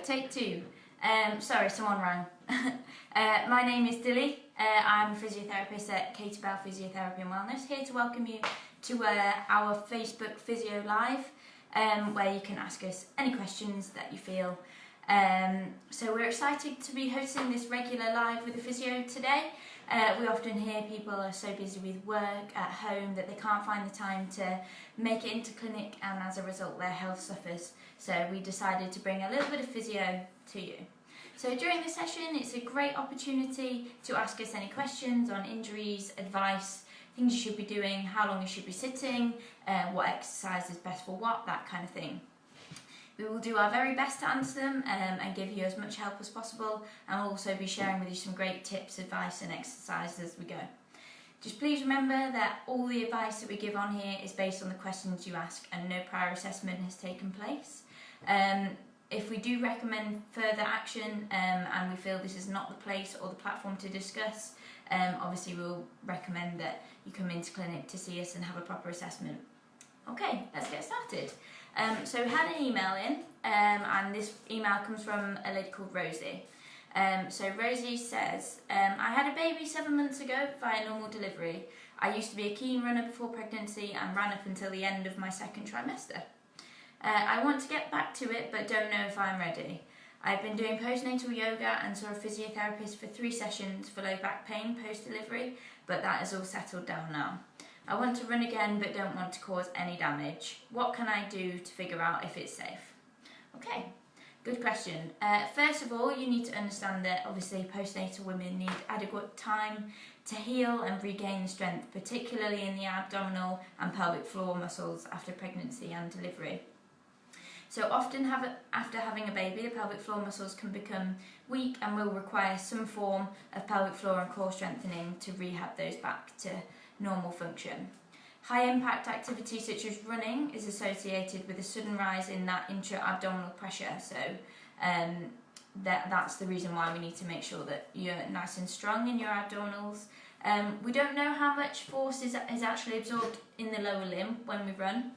take two. Sorry, someone rang. My name is Dilly. I'm a physiotherapist at Katie Bell Physiotherapy and Wellness, here to welcome you to our Facebook Physio Live, where you can ask us any questions that you feel. So we're excited to be hosting this regular live with a physio today. We often hear people are so busy with work at home that they can't find the time to make it into clinic, and as a result their health suffers. So we decided to bring a little bit of physio to you. So during this session it's a great opportunity to ask us any questions on injuries, advice, things you should be doing, how long you should be sitting, what exercise is best for what, that kind of thing. We will do our very best to answer them and give you as much help as possible, and we'll also be sharing with you some great tips, advice and exercises as we go. Just please remember that all the advice that we give on here is based on the questions you ask and no prior assessment has taken place. If we do recommend further action and we feel this is not the place or the platform to discuss, obviously we'll recommend that you come into clinic to see us and have a proper assessment. Okay, let's get started. So we had an email in, and this email comes from a lady called Rosie. So Rosie says, I had a baby 7 months ago via normal delivery. I used to be a keen runner before pregnancy and ran up until the end of my second trimester. I want to get back to it but don't know if I'm ready. I've been doing postnatal yoga and saw a physiotherapist for 3 sessions for low back pain post-delivery, but that is all settled down now. I want to run again but don't want to cause any damage. What can I do to figure out if it's safe? Okay, good question. First of all, you need to understand that obviously postnatal women need adequate time to heal and regain strength, particularly in the abdominal and pelvic floor muscles after pregnancy and delivery. So often after having a baby, the pelvic floor muscles can become weak and will require some form of pelvic floor and core strengthening to rehab those back to normal function. High impact activity such as running is associated with a sudden rise in that intra-abdominal pressure, so that's the reason why we need to make sure that you're nice and strong in your abdominals. We don't know how much force is actually absorbed in the lower limb when we run,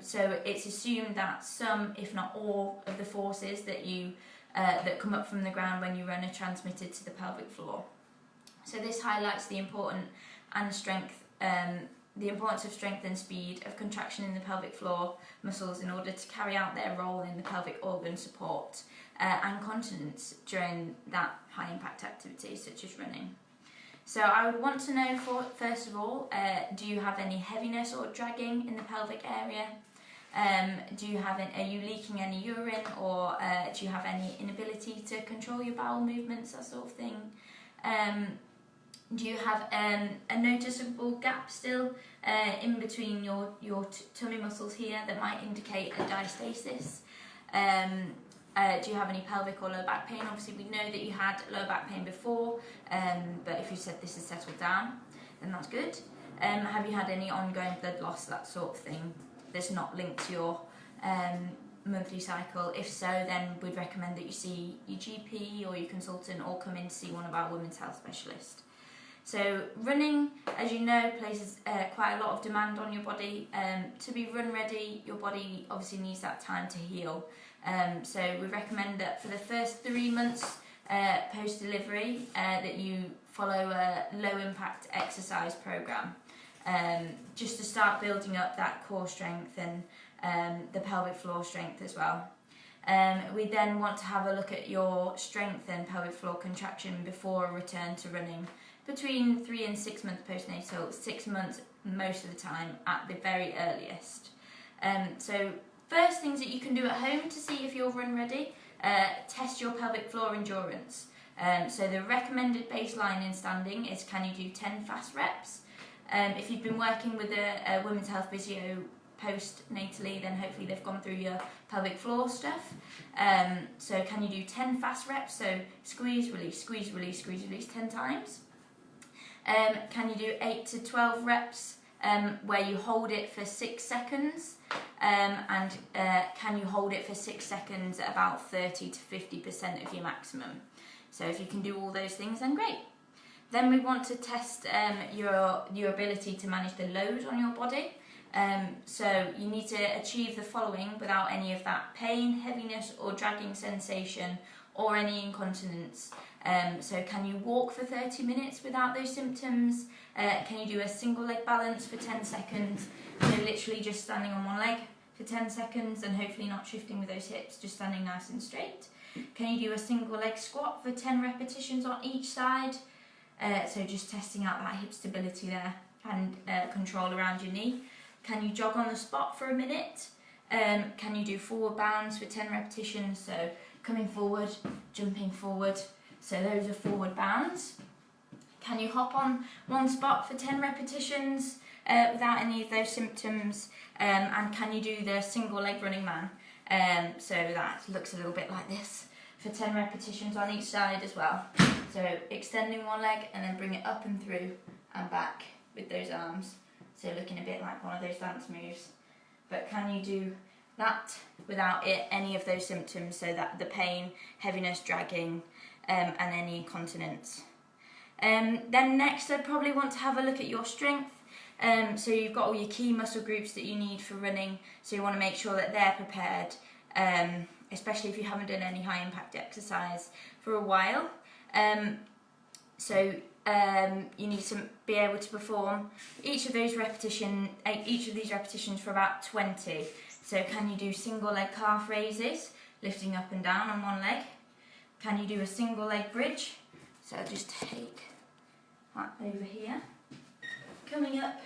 so it's assumed that some, if not all, of the forces that come up from the ground when you run are transmitted to the pelvic floor. So this highlights the importance of strength and speed of contraction in the pelvic floor muscles in order to carry out their role in the pelvic organ support and continence during that high impact activity such as running. So I would want to know, first of all, do you have any heaviness or dragging in the pelvic area? Are you leaking any urine, or do you have any inability to control your bowel movements, that sort of thing? Do you have a noticeable gap still in between your tummy muscles here that might indicate a diastasis? Do you have any pelvic or lower back pain? Obviously we know that you had lower back pain before, but if you said this has settled down, then that's good. Have you had any ongoing blood loss, that sort of thing, that's not linked to your monthly cycle? If so, then we'd recommend that you see your GP or your consultant, or come in to see one of our women's health specialists. So running, as you know, places quite a lot of demand on your body. To be run ready, your body obviously needs that time to heal. So we recommend that for the first 3 months post-delivery that you follow a low impact exercise program, just to start building up that core strength and the pelvic floor strength as well. We then want to have a look at your strength and pelvic floor contraction before a return to running, between 3 and 6 months postnatal, 6 months most of the time at the very earliest. So first things that you can do at home to see if you're run ready, test your pelvic floor endurance. So the recommended baseline in standing is, can you do 10 fast reps? If you've been working with a women's health physio post-natally, then hopefully they've gone through your pelvic floor stuff. So can you do 10 fast reps? So squeeze, release, squeeze, release, squeeze, release 10 times. Can you do 8 to 12 reps where you hold it for 6 seconds? And can you hold it for 6 seconds at about 30 to 50% of your maximum? So if you can do all those things, then great. Then we want to test your ability to manage the load on your body. So you need to achieve the following without any of that pain, heaviness or dragging sensation or any incontinence. So can you walk for 30 minutes without those symptoms? Can you do a single leg balance for 10 seconds? So literally just standing on one leg for 10 seconds and hopefully not shifting with those hips, just standing nice and straight. Can you do a single leg squat for 10 repetitions on each side? So just testing out that hip stability there and control around your knee. Can you jog on the spot for a minute? Can you do forward bounds for 10 repetitions? So coming forward, jumping forward. So those are forward bounds. Can you hop on one spot for 10 repetitions without any of those symptoms? And can you do the single leg running man? So that looks a little bit like this for 10 repetitions on each side as well. So extending one leg and then bring it up and through and back with those arms. So looking a bit like one of those dance moves. But can you do that without any of those symptoms? So that the pain, heaviness, dragging, and any incontinence. Then next I'd probably want to have a look at your strength. So you've got all your key muscle groups that you need for running, so you want to make sure that they're prepared, especially if you haven't done any high impact exercise for a while. You need to be able to perform each of these repetitions for about 20. So can you do single leg calf raises, lifting up and down on one leg? Can you do a single leg bridge? So I'll just take that over here. Coming up,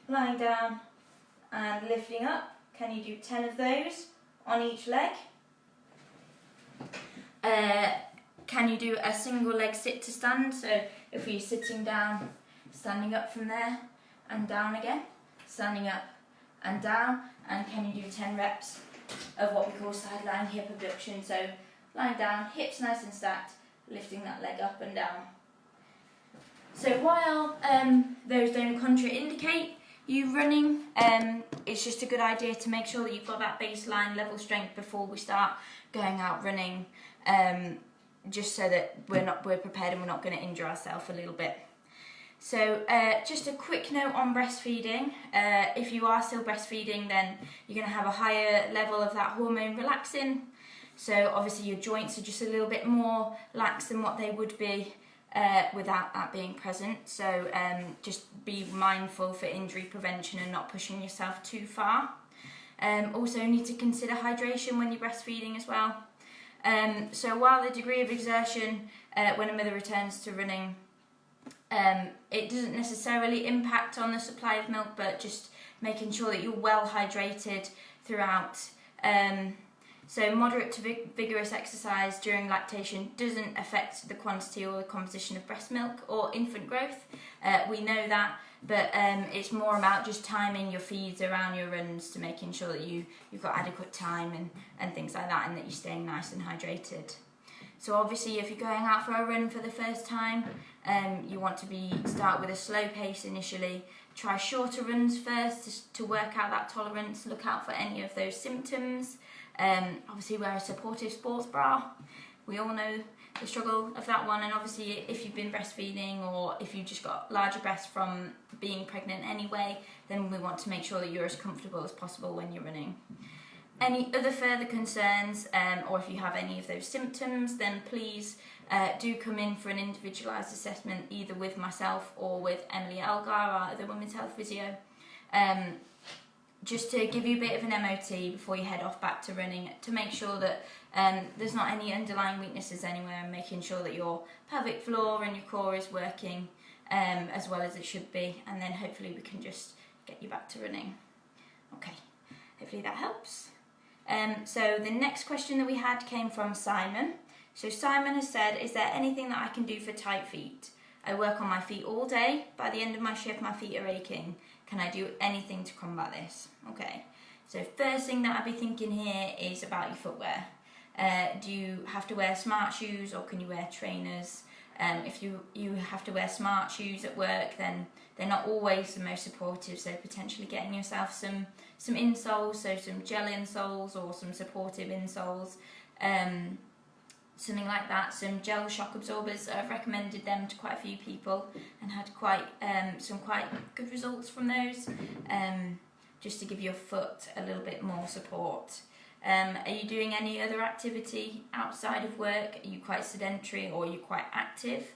lying down and lifting up. Can you do 10 of those on each leg? Can you do a single leg sit to stand? So if you're sitting down, standing up from there and down again, standing up and down, and can you do 10 reps of what we call sideline hip abduction? So lying down, hips nice and stacked, lifting that leg up and down. So while those don't contraindicate you running, it's just a good idea to make sure that you've got that baseline level strength before we start going out running, just so that we're prepared and we're not going to injure ourselves a little bit. So just a quick note on breastfeeding. If you are still breastfeeding, then you're going to have a higher level of that hormone relaxin. So obviously your joints are just a little bit more lax than what they would be without that being present. So just be mindful for injury prevention and not pushing yourself too far. Also need to consider hydration when you're breastfeeding as well. So while the degree of exertion when a mother returns to running, it doesn't necessarily impact on the supply of milk, but just making sure that you're well hydrated throughout. So moderate to vigorous exercise during lactation doesn't affect the quantity or the composition of breast milk or infant growth. We know that, but it's more about just timing your feeds around your runs to making sure that you've got adequate time and things like that, and that you're staying nice and hydrated. So obviously if you're going out for a run for the first time, you want to start with a slow pace initially. Try shorter runs first to work out that tolerance. Look out for any of those symptoms. Obviously wear a supportive sports bra. We all know the struggle of that one, and obviously if you've been breastfeeding or if you've just got larger breasts from being pregnant anyway, then we want to make sure that you're as comfortable as possible when you're running. Any other further concerns, or if you have any of those symptoms, then please do come in for an individualised assessment, either with myself or with Emily Elgar, our other women's health physio, just to give you a bit of an MOT before you head off back to running, to make sure that there's not any underlying weaknesses anywhere, and making sure that your pelvic floor and your core is working as well as it should be, and then hopefully we can just get you back to running. Okay, hopefully that helps. So the next question that we had came from Simon. So Simon has said, is there anything that I can do for tight feet? I work on my feet all day. By the end of my shift, my feet are aching. Can I do anything to combat this? Okay, so first thing that I'd be thinking here is about your footwear. Do you have to wear smart shoes, or can you wear trainers? If you have to wear smart shoes at work, then they're not always the most supportive, so potentially getting yourself some insoles, so some gel insoles or some supportive insoles something like that. Some gel shock absorbers, I've recommended them to quite a few people and had quite some quite good results from those, just to give your foot a little bit more support. Are you doing any other activity outside of work? Are you quite sedentary or are you quite active?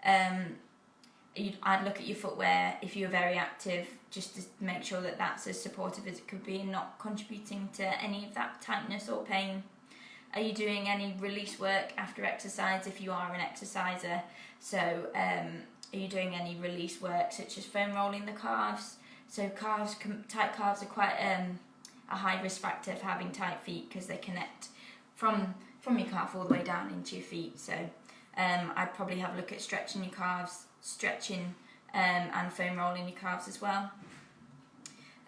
I'd look at your footwear if you're very active, just to make sure that that's as supportive as it could be and not contributing to any of that tightness or pain. Are you doing any release work after exercise if you are an exerciser? So are you doing any release work such as foam rolling the calves? So tight calves are quite a high risk factor for having tight feet because they connect from your calf all the way down into your feet. So I'd probably have a look at stretching your calves, and foam rolling your calves as well.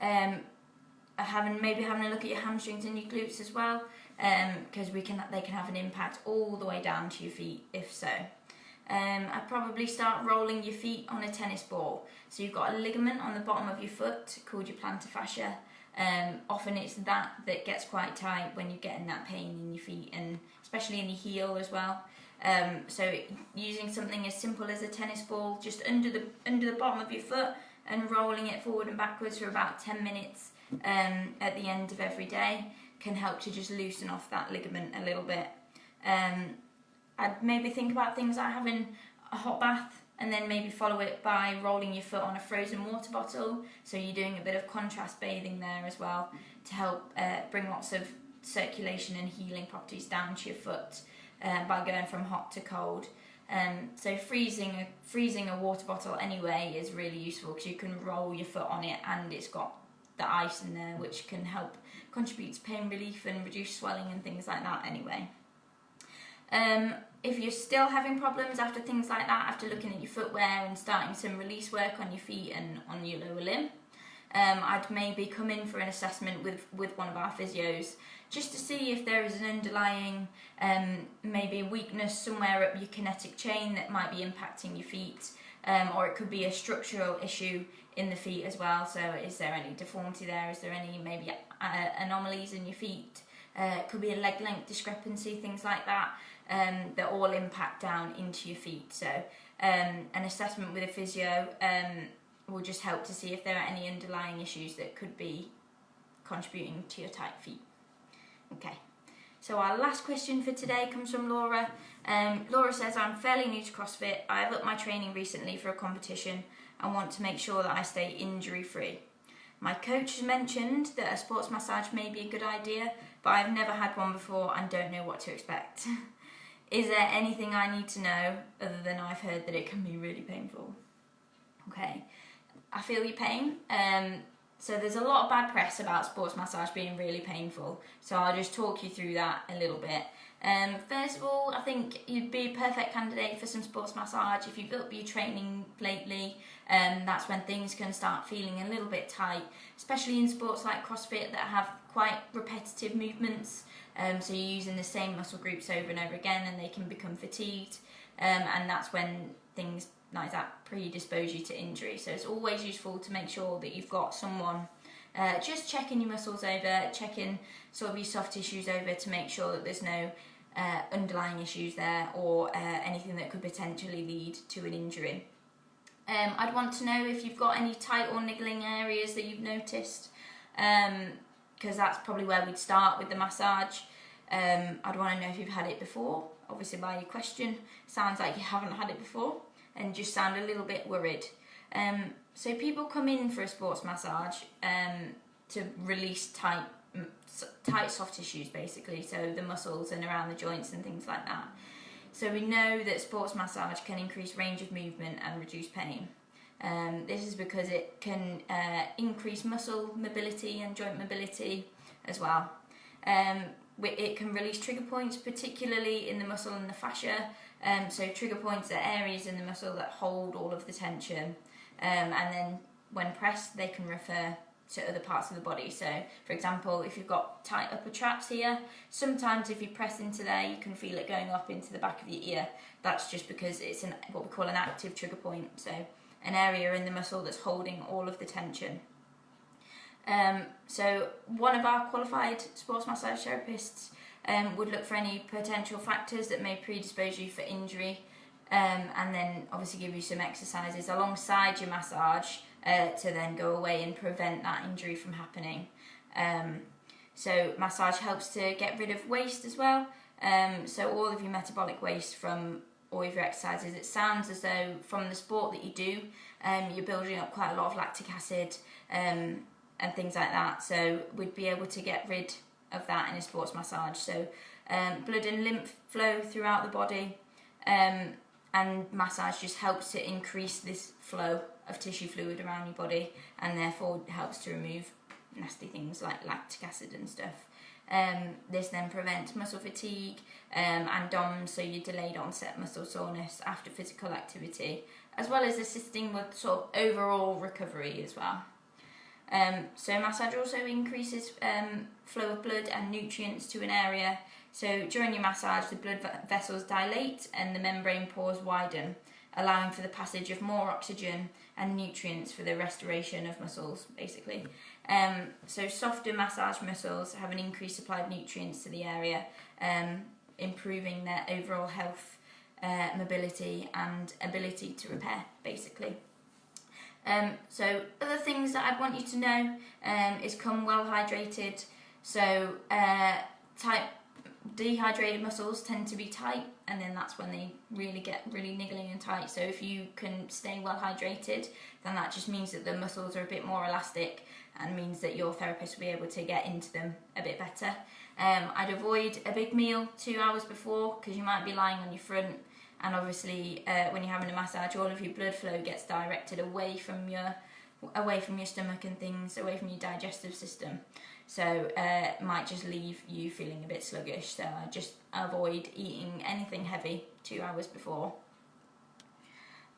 Maybe having a look at your hamstrings and your glutes as well, because they can have an impact all the way down to your feet if so. I'd probably start rolling your feet on a tennis ball. So you've got a ligament on the bottom of your foot called your plantar fascia. Often it's that gets quite tight when you're getting that pain in your feet, and especially in your heel as well. So using something as simple as a tennis ball just under the bottom of your foot and rolling it forward and backwards for about 10 minutes at the end of every day can help to just loosen off that ligament a little bit. I'd maybe think about things like having a hot bath and then maybe follow it by rolling your foot on a frozen water bottle. So you're doing a bit of contrast bathing there as well to help bring lots of circulation and healing properties down to your foot by going from hot to cold. So freezing a water bottle anyway is really useful because you can roll your foot on it and it's got the ice in there, which can help contribute to pain relief and reduce swelling and things like that anyway. If you're still having problems after things like that, after looking at your footwear and starting some release work on your feet and on your lower limb, I'd maybe come in for an assessment with one of our physios just to see if there is an underlying maybe weakness somewhere up your kinetic chain that might be impacting your feet, or it could be a structural issue in the feet as well. So is there any deformity there? Is there any maybe anomalies in your feet? It could be a leg length discrepancy, things like that, that all impact down into your feet. So an assessment with a physio will just help to see if there are any underlying issues that could be contributing to your tight feet. Okay, so our last question for today comes from Laura. Laura says, I'm fairly new to CrossFit. I have upped my training recently for a competition and want to make sure that I stay injury free. My coach has mentioned that a sports massage may be a good idea, but I've never had one before and don't know what to expect. Is there anything I need to know other than I've heard that it can be really painful? Okay, I feel your pain. So there's a lot of bad press about sports massage being really painful. So I'll just talk you through that a little bit. First of all, I think you'd be a perfect candidate for some sports massage if you've up your training lately. That's when things can start feeling a little bit tight, especially in sports like CrossFit that have quite repetitive movements. So you're using the same muscle groups over and over again and they can become fatigued. And that's when things like that predispose you to injury. So it's always useful to make sure that you've got someone just checking your muscles over, checking sort of your soft tissues over to make sure that there's no underlying issues there or anything that could potentially lead to an injury. I'd want to know if you've got any tight or niggling areas that you've noticed, because that's probably where we'd start with the massage. I'd want to know if you've had it before. Obviously by your question, sounds like you haven't had it before and just sound a little bit worried. So people come in for a sports massage to release tight soft tissues basically, so the muscles and around the joints and things like that. So we know that sports massage can increase range of movement and reduce pain. This is because it can increase muscle mobility and joint mobility as well. It can release trigger points, particularly in the muscle and the fascia. So trigger points are areas in the muscle that hold all of the tension, and then when pressed they can refer to other parts of the body. So for example, if you've got tight upper traps here, sometimes if you press into there you can feel it going up into the back of your ear. That's just because it's what we call an active trigger point, so an area in the muscle that's holding all of the tension. So one of our qualified sports massage therapists would look for any potential factors that may predispose you for injury, and then obviously give you some exercises alongside your massage to then go away and prevent that injury from happening. So massage helps to get rid of waste as well. So all of your metabolic waste from all of your exercises, it sounds as though from the sport that you do, you're building up quite a lot of lactic acid and things like that. So we'd be able to get rid of that in a sports massage. So blood and lymph flow throughout the body, and massage just helps to increase this flow of tissue fluid around your body, and therefore helps to remove nasty things like lactic acid and stuff. This then prevents muscle fatigue and DOMS, so your delayed onset muscle soreness after physical activity, as well as assisting with sort of overall recovery as well. So massage also increases flow of blood and nutrients to an area. So during your massage, the blood vessels dilate and the membrane pores widen, allowing for the passage of more oxygen and nutrients for the restoration of muscles, basically. So softer massage muscles have an increased supply of nutrients to the area, improving their overall health, mobility and ability to repair, basically. So other things that I'd want you to know is come well hydrated. So dehydrated muscles tend to be tight, and then that's when they really get really niggling and tight. So if you can stay well hydrated, then that just means that the muscles are a bit more elastic and means that your therapist will be able to get into them a bit better. I'd avoid a big meal 2 hours before, because you might be lying on your front, and obviously when you're having a massage, all of your blood flow gets directed away from your stomach and things, away from your digestive system. So it might just leave you feeling a bit sluggish. So I just avoid eating anything heavy 2 hours before.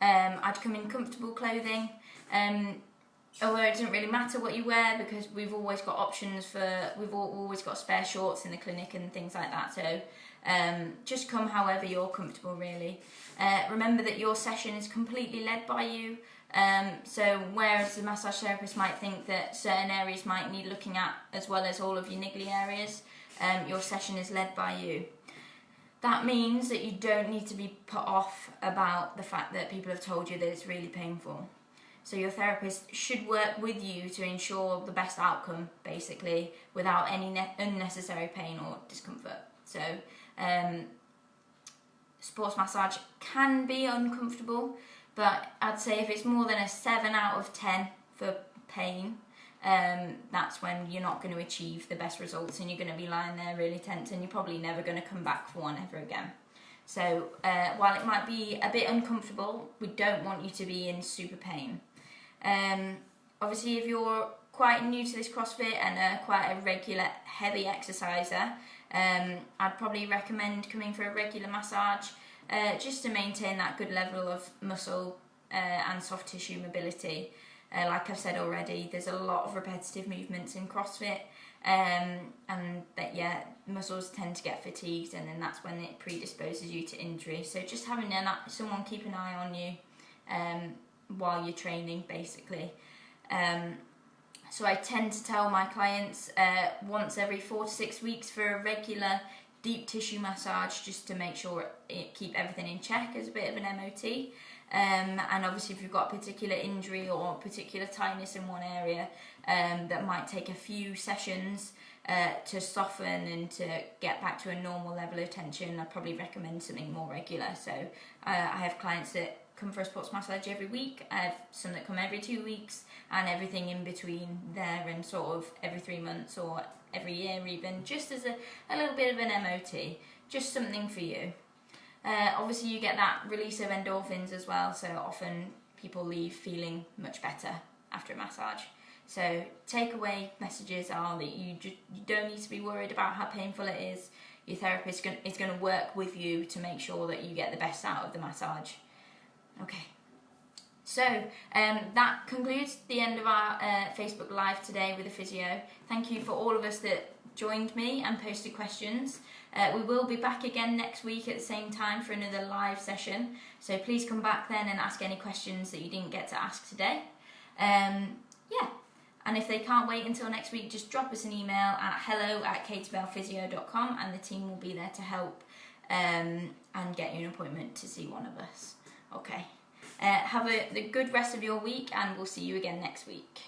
I'd come in comfortable clothing. Although it doesn't really matter what you wear, because we've always got options we've always got spare shorts in the clinic and things like that. So just come however you're comfortable, really. Remember that your session is completely led by you. So whereas the massage therapist might think that certain areas might need looking at as well as all of your niggly areas, your session is led by you. That means that you don't need to be put off about the fact that people have told you that it's really painful. So your therapist should work with you to ensure the best outcome, basically, without any unnecessary pain or discomfort. So sports massage can be uncomfortable, but I'd say if it's more than a 7 out of 10 for pain, that's when you're not going to achieve the best results, and you're going to be lying there really tense, and you're probably never going to come back for one ever again. So while it might be a bit uncomfortable, we don't want you to be in super pain. Obviously, if you're quite new to this CrossFit and quite a regular heavy exerciser, I'd probably recommend coming for a regular massage, just to maintain that good level of muscle and soft tissue mobility. Like I've said already, there's a lot of repetitive movements in CrossFit, and that muscles tend to get fatigued, and then that's when it predisposes you to injury. So just having someone keep an eye on you while you're training, basically. So I tend to tell my clients once every 4 to 6 weeks for a regular deep tissue massage, just to make sure keep everything in check as a bit of an MOT. And obviously if you've got a particular injury or particular tightness in one area, that might take a few sessions to soften and to get back to a normal level of tension, I'd probably recommend something more regular. So I have clients that come for a sports massage every week. I have some that come every 2 weeks, and everything in between there, and sort of every 3 months or every year even, just as a little bit of an MOT, just something for you. Obviously you get that release of endorphins as well, so often people leave feeling much better after a massage. So takeaway messages are that you don't need to be worried about how painful it is. Your therapist is going to work with you to make sure that you get the best out of the massage. Okay, so that concludes the end of our Facebook Live today with the physio. Thank you for all of us that joined me and posted questions. We will be back again next week at the same time for another live session, so please come back then and ask any questions that you didn't get to ask today. And if they can't wait until next week, just drop us an email at hello@katebellphysio.com and the team will be there to help and get you an appointment to see one of us. Okay. Have a good rest of your week and we'll see you again next week.